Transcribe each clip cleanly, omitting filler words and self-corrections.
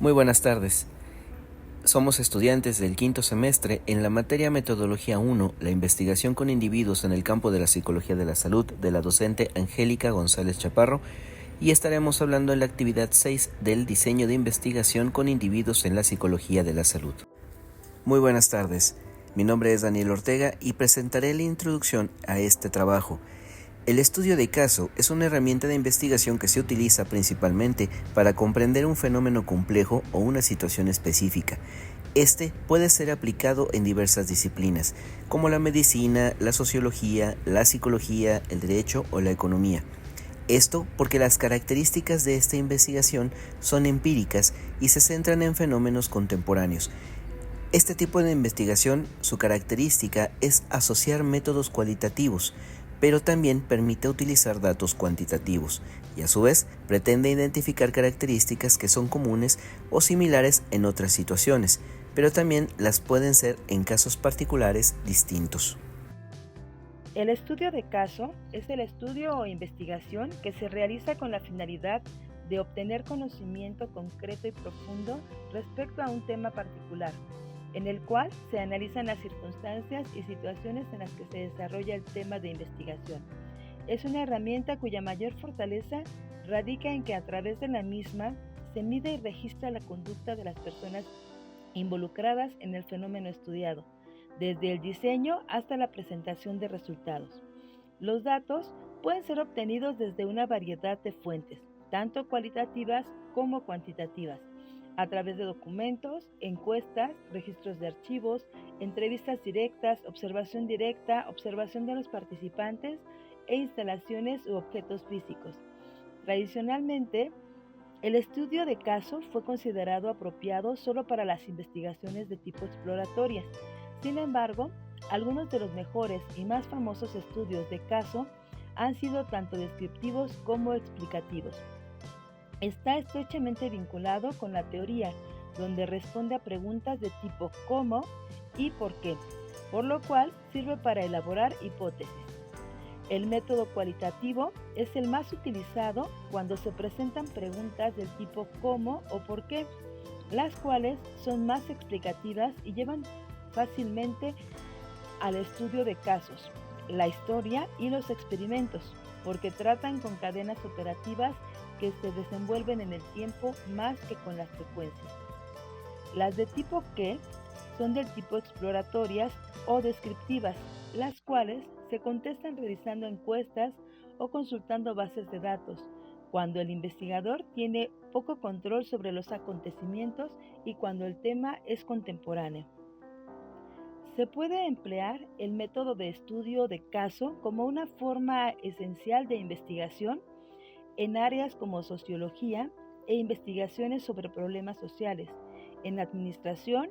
Muy buenas tardes. Somos estudiantes del quinto semestre en la materia Metodología 1, la investigación con individuos en el campo de la psicología de la salud, de la docente Angélica González Chaparro, y estaremos hablando en la actividad 6 del diseño de investigación con individuos en la psicología de la salud. Muy buenas tardes. Mi nombre es Daniel Ortega y presentaré la introducción a este trabajo. El estudio de caso es una herramienta de investigación que se utiliza principalmente para comprender un fenómeno complejo o una situación específica. Este puede ser aplicado en diversas disciplinas, como la medicina, la sociología, la psicología, el derecho o la economía. Esto porque las características de esta investigación son empíricas y se centran en fenómenos contemporáneos. Este tipo de investigación, su característica es asociar métodos cualitativos, pero también permite utilizar datos cuantitativos y a su vez pretende identificar características que son comunes o similares en otras situaciones, pero también las pueden ser en casos particulares distintos. El estudio de caso es el estudio o investigación que se realiza con la finalidad de obtener conocimiento concreto y profundo respecto a un tema particular, en el cual se analizan las circunstancias y situaciones en las que se desarrolla el tema de investigación. Es una herramienta cuya mayor fortaleza radica en que a través de la misma se mide y registra la conducta de las personas involucradas en el fenómeno estudiado, desde el diseño hasta la presentación de resultados. Los datos pueden ser obtenidos desde una variedad de fuentes, tanto cualitativas como cuantitativas, a través de documentos, encuestas, registros de archivos, entrevistas directas, observación directa, observación de los participantes e instalaciones u objetos físicos. Tradicionalmente, el estudio de caso fue considerado apropiado solo para las investigaciones de tipo exploratorias. Sin embargo, algunos de los mejores y más famosos estudios de caso han sido tanto descriptivos como explicativos. Está estrechamente vinculado con la teoría, donde responde a preguntas de tipo cómo y por qué, por lo cual sirve para elaborar hipótesis. El método cualitativo es el más utilizado cuando se presentan preguntas del tipo cómo o por qué, las cuales son más explicativas y llevan fácilmente al estudio de casos, la historia y los experimentos, porque tratan con cadenas operativas que se desenvuelven en el tiempo más que con las frecuencias. Las de tipo qué son del tipo exploratorias o descriptivas, las cuales se contestan realizando encuestas o consultando bases de datos, cuando el investigador tiene poco control sobre los acontecimientos y cuando el tema es contemporáneo. Se puede emplear el método de estudio de caso como una forma esencial de investigación en áreas como sociología e investigaciones sobre problemas sociales, en la administración,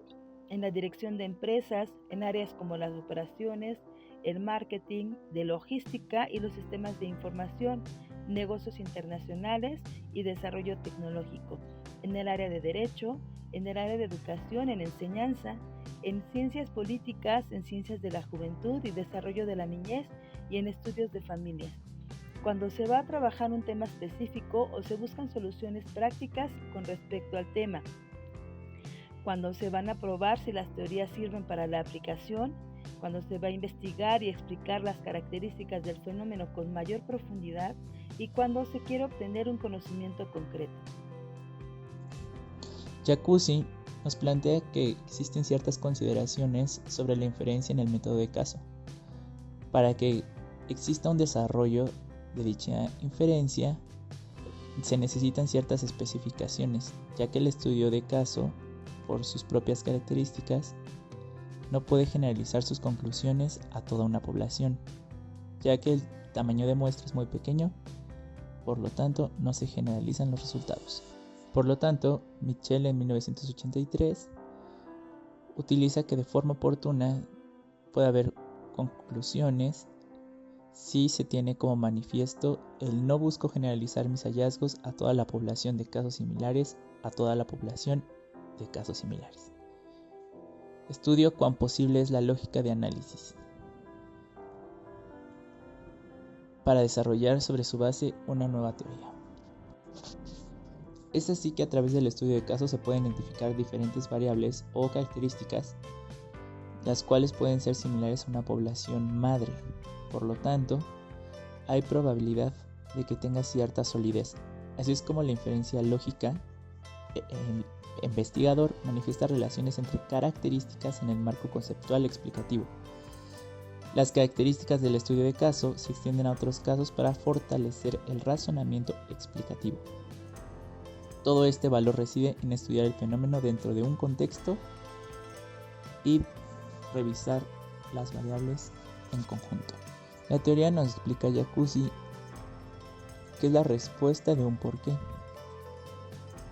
en la dirección de empresas, en áreas como las operaciones, el marketing, de logística y los sistemas de información, negocios internacionales y desarrollo tecnológico, en el área de derecho, en el área de educación, en enseñanza, en ciencias políticas, en ciencias de la juventud y desarrollo de la niñez y en estudios de familias. Cuando se va a trabajar un tema específico o se buscan soluciones prácticas con respecto al tema. Cuando se van a probar si las teorías sirven para la aplicación, cuando se va a investigar y explicar las características del fenómeno con mayor profundidad y cuando se quiere obtener un conocimiento concreto. Jacuzzi nos plantea que existen ciertas consideraciones sobre la inferencia en el método de caso. Para que exista un desarrollo de dicha inferencia, se necesitan ciertas especificaciones, ya que el estudio de caso, por sus propias características, no puede generalizar sus conclusiones a toda una población, ya que el tamaño de muestra es muy pequeño, por lo tanto no se generalizan los resultados. Por lo tanto, Mitchell en 1983 utiliza que de forma oportuna puede haber conclusiones si se tiene como manifiesto el no busco generalizar mis hallazgos a toda la población de casos similares a toda la población de casos similares. Estudio cuán posible es la lógica de análisis para desarrollar sobre su base una nueva teoría. Es así que a través del estudio de casos se pueden identificar diferentes variables o características, las cuales pueden ser similares a una población madre. Por lo tanto, hay probabilidad de que tenga cierta solidez. Así es como la inferencia lógica, el investigador manifiesta relaciones entre características en el marco conceptual explicativo. Las características del estudio de caso se extienden a otros casos para fortalecer el razonamiento explicativo. Todo este valor reside en estudiar el fenómeno dentro de un contexto y revisar las variables en conjunto. La teoría nos explica Jacuzzi que es la respuesta de un porqué.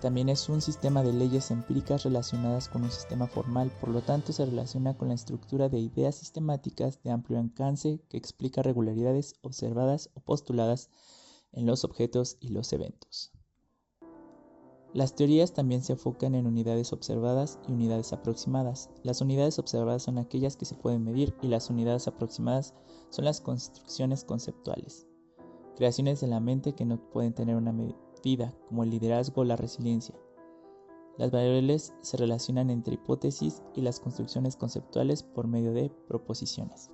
También es un sistema de leyes empíricas relacionadas con un sistema formal, por lo tanto se relaciona con la estructura de ideas sistemáticas de amplio alcance que explica regularidades observadas o postuladas en los objetos y los eventos. Las teorías también se enfocan en unidades observadas y unidades aproximadas. Las unidades observadas son aquellas que se pueden medir y las unidades aproximadas son las construcciones conceptuales, creaciones de la mente que no pueden tener una medida, como el liderazgo o la resiliencia. Las variables se relacionan entre hipótesis y las construcciones conceptuales por medio de proposiciones.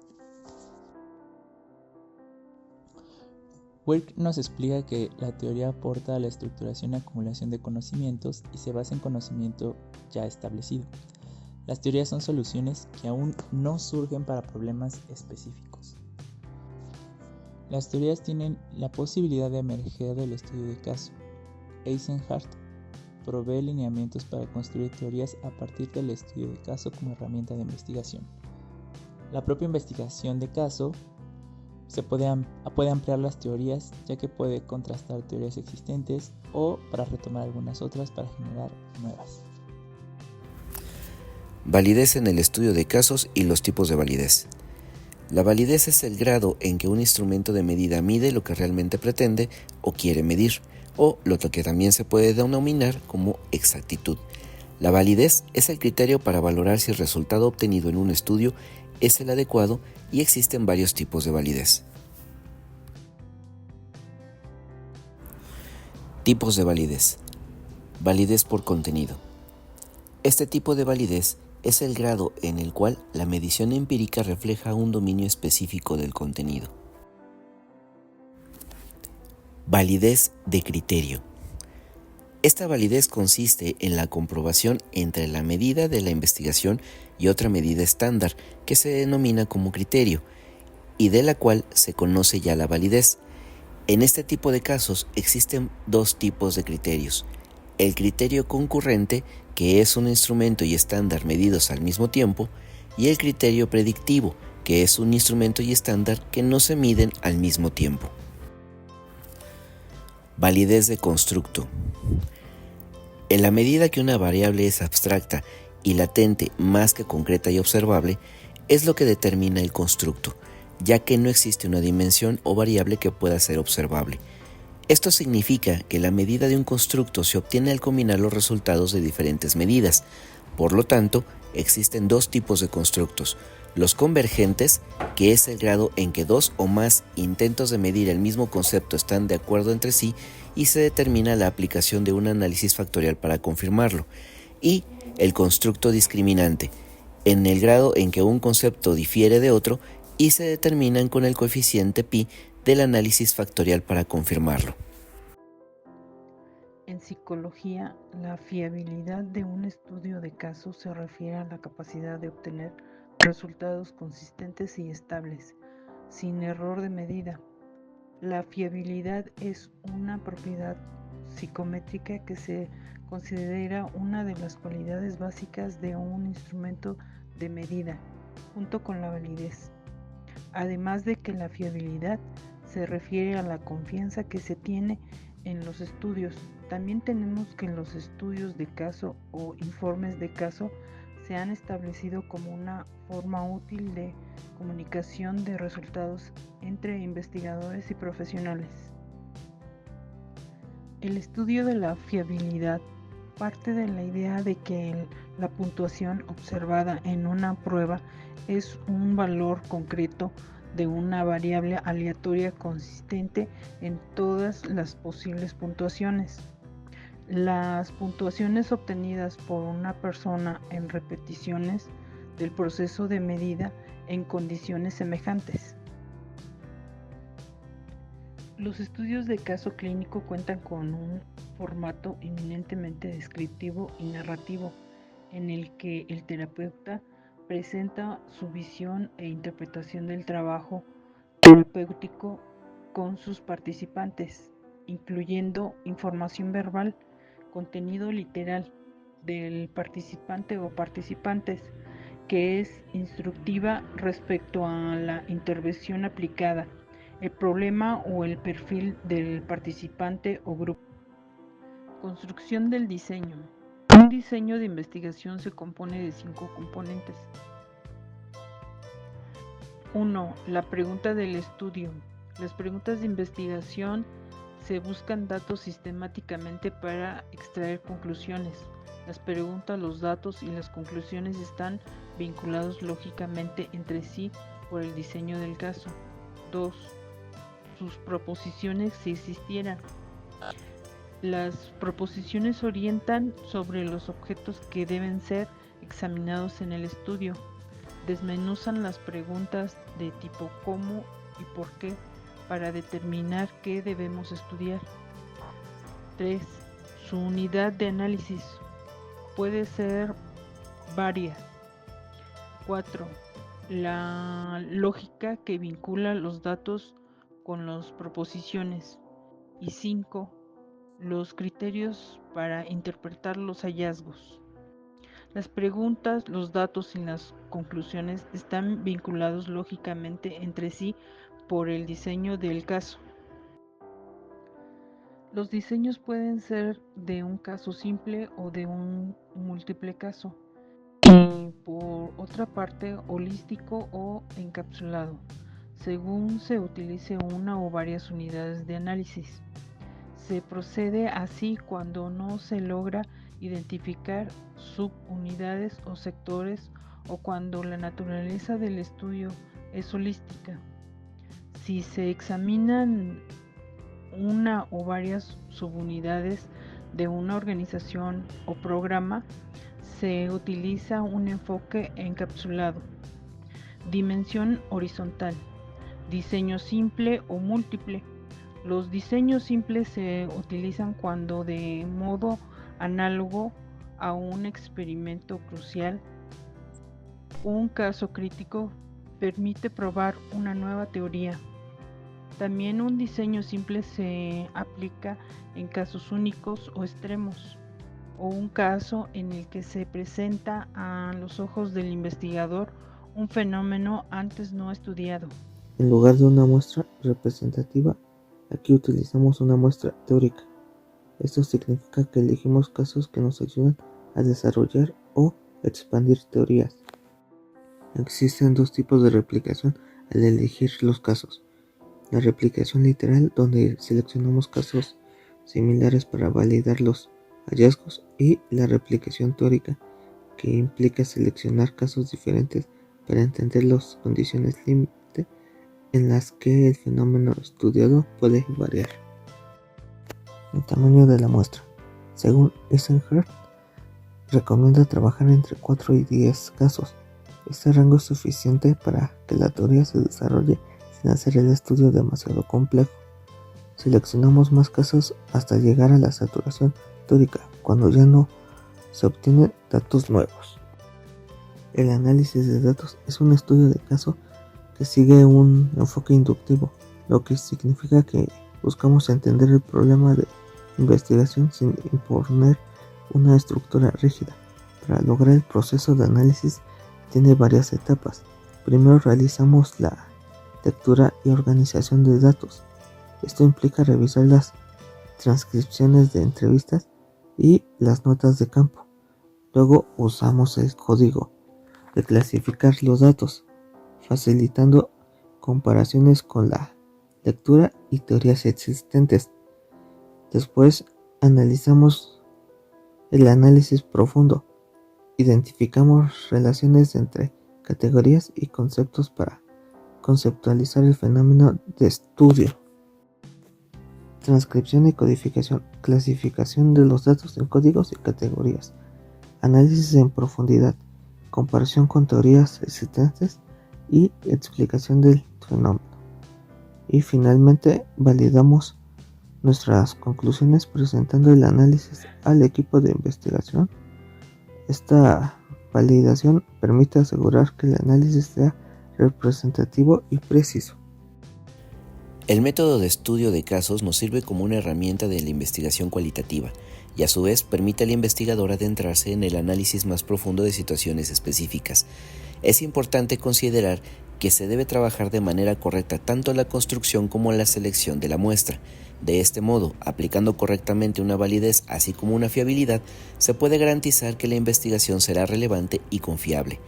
Wirk nos explica que la teoría aporta a la estructuración y acumulación de conocimientos y se basa en conocimiento ya establecido. Las teorías son soluciones que aún no surgen para problemas específicos. Las teorías tienen la posibilidad de emerger del estudio de caso. Eisenhardt provee lineamientos para construir teorías a partir del estudio de caso como herramienta de investigación. La propia investigación de caso puede ampliar las teorías, ya que puede contrastar teorías existentes o para retomar algunas otras para generar nuevas. Validez en el estudio de casos y los tipos de validez. La validez es el grado en que un instrumento de medida mide lo que realmente pretende o quiere medir, o lo que también se puede denominar como exactitud. La validez es el criterio para valorar si el resultado obtenido en un estudio es el adecuado y existen varios tipos de validez. Tipos de validez. Validez por contenido. Este tipo de validez es el grado en el cual la medición empírica refleja un dominio específico del contenido. Validez de criterio. Esta validez consiste en la comprobación entre la medida de la investigación y otra medida estándar que se denomina como criterio y de la cual se conoce ya la validez. En este tipo de casos existen dos tipos de criterios: el criterio concurrente, que es un instrumento y estándar medidos al mismo tiempo, y el criterio predictivo, que es un instrumento y estándar que no se miden al mismo tiempo. Validez de constructo. En la medida que una variable es abstracta y latente más que concreta y observable, es lo que determina el constructo, ya que no existe una dimensión o variable que pueda ser observable. Esto significa que la medida de un constructo se obtiene al combinar los resultados de diferentes medidas. Por lo tanto, existen dos tipos de constructos: los convergentes, que es el grado en que dos o más intentos de medir el mismo concepto están de acuerdo entre sí y se determina la aplicación de un análisis factorial para confirmarlo, y el constructo discriminante, en el grado en que un concepto difiere de otro y se determinan con el coeficiente pi del análisis factorial para confirmarlo. En psicología, la fiabilidad de un estudio de caso se refiere a la capacidad de obtener resultados consistentes y estables, sin error de medida. La fiabilidad es una propiedad psicométrica que se considera una de las cualidades básicas de un instrumento de medida, junto con la validez. Además de que la fiabilidad se refiere a la confianza que se tiene en los estudios. También tenemos que los estudios de caso o informes de caso se han establecido como una forma útil de comunicación de resultados entre investigadores y profesionales. El estudio de la fiabilidad parte de la idea de que la puntuación observada en una prueba es un valor concreto de una variable aleatoria consistente en todas las posibles puntuaciones. Las puntuaciones obtenidas por una persona en repeticiones del proceso de medida en condiciones semejantes. Los estudios de caso clínico cuentan con un formato eminentemente descriptivo y narrativo, en el que el terapeuta presenta su visión e interpretación del trabajo terapéutico con sus participantes, incluyendo información verbal, contenido literal del participante o participantes, que es instructiva respecto a la intervención aplicada, el problema o el perfil del participante o grupo. Construcción del diseño. Un diseño de investigación se compone de 5 componentes. 1. La pregunta del estudio. Las preguntas de investigación se buscan datos sistemáticamente para extraer conclusiones. Las preguntas, los datos y las conclusiones están vinculados lógicamente entre sí por el diseño del caso. 2. Sus proposiciones si existieran. Las proposiciones orientan sobre los objetos que deben ser examinados en el estudio. Desmenuzan las preguntas de tipo cómo y por qué para determinar qué debemos estudiar. 3. Su unidad de análisis puede ser varias. 4. La lógica que vincula los datos con las proposiciones. Y 5. Los criterios para interpretar los hallazgos. Las preguntas, los datos y las conclusiones están vinculados lógicamente entre sí por el diseño del caso. Los diseños pueden ser de un caso simple o de un múltiple caso, y por otra parte holístico o encapsulado, según se utilice una o varias unidades de análisis. Se procede así cuando no se logra identificar subunidades o sectores o cuando la naturaleza del estudio es holística. Si se examinan una o varias subunidades de una organización o programa, se utiliza un enfoque encapsulado. Dimensión horizontal. Diseño simple o múltiple. Los diseños simples se utilizan cuando, de modo análogo a un experimento crucial, un caso crítico permite probar una nueva teoría. También un diseño simple se aplica en casos únicos o extremos, o un caso en el que se presenta a los ojos del investigador un fenómeno antes no estudiado. En lugar de una muestra representativa, aquí utilizamos una muestra teórica. Esto significa que elegimos casos que nos ayudan a desarrollar o expandir teorías. Existen dos tipos de replicación al elegir los casos. La replicación literal, donde seleccionamos casos similares para validar los hallazgos, y la replicación teórica, que implica seleccionar casos diferentes para entender las condiciones límite en las que el fenómeno estudiado puede variar. El tamaño de la muestra. Según Eisenhardt, recomienda trabajar entre 4 y 10 casos. Este rango es suficiente para que la teoría se desarrolle sin hacer el estudio demasiado complejo. Seleccionamos más casos hasta llegar a la saturación teórica, cuando ya no se obtienen datos nuevos. El análisis de datos es un estudio de caso que sigue un enfoque inductivo, lo que significa que buscamos entender el problema de investigación sin imponer una estructura rígida. Para lograr el proceso de análisis tiene varias etapas. Primero realizamos la lectura y organización de datos. Esto implica revisar las transcripciones de entrevistas y las notas de campo. Luego usamos el código de clasificar los datos, facilitando comparaciones con la lectura y teorías existentes. Después analizamos el análisis profundo. Identificamos relaciones entre categorías y conceptos para conceptualizar el fenómeno de estudio. transcripción y codificación, clasificación de los datos en códigos y categorías, análisis en profundidad, comparación con teorías existentes y explicación del fenómeno. Y finalmente validamos nuestras conclusiones presentando el análisis al equipo de investigación. Esta validación permite asegurar que el análisis sea representativo y preciso. El método de estudio de casos nos sirve como una herramienta de la investigación cualitativa y a su vez permite al investigador adentrarse en el análisis más profundo de situaciones específicas. Es importante considerar que se debe trabajar de manera correcta tanto la construcción como la selección de la muestra. De este modo, aplicando correctamente una validez así como una fiabilidad, se puede garantizar que la investigación será relevante y confiable.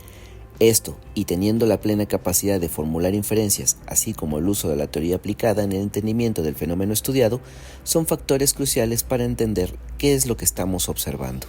Esto, y teniendo la plena capacidad de formular inferencias, así como el uso de la teoría aplicada en el entendimiento del fenómeno estudiado, son factores cruciales para entender qué es lo que estamos observando.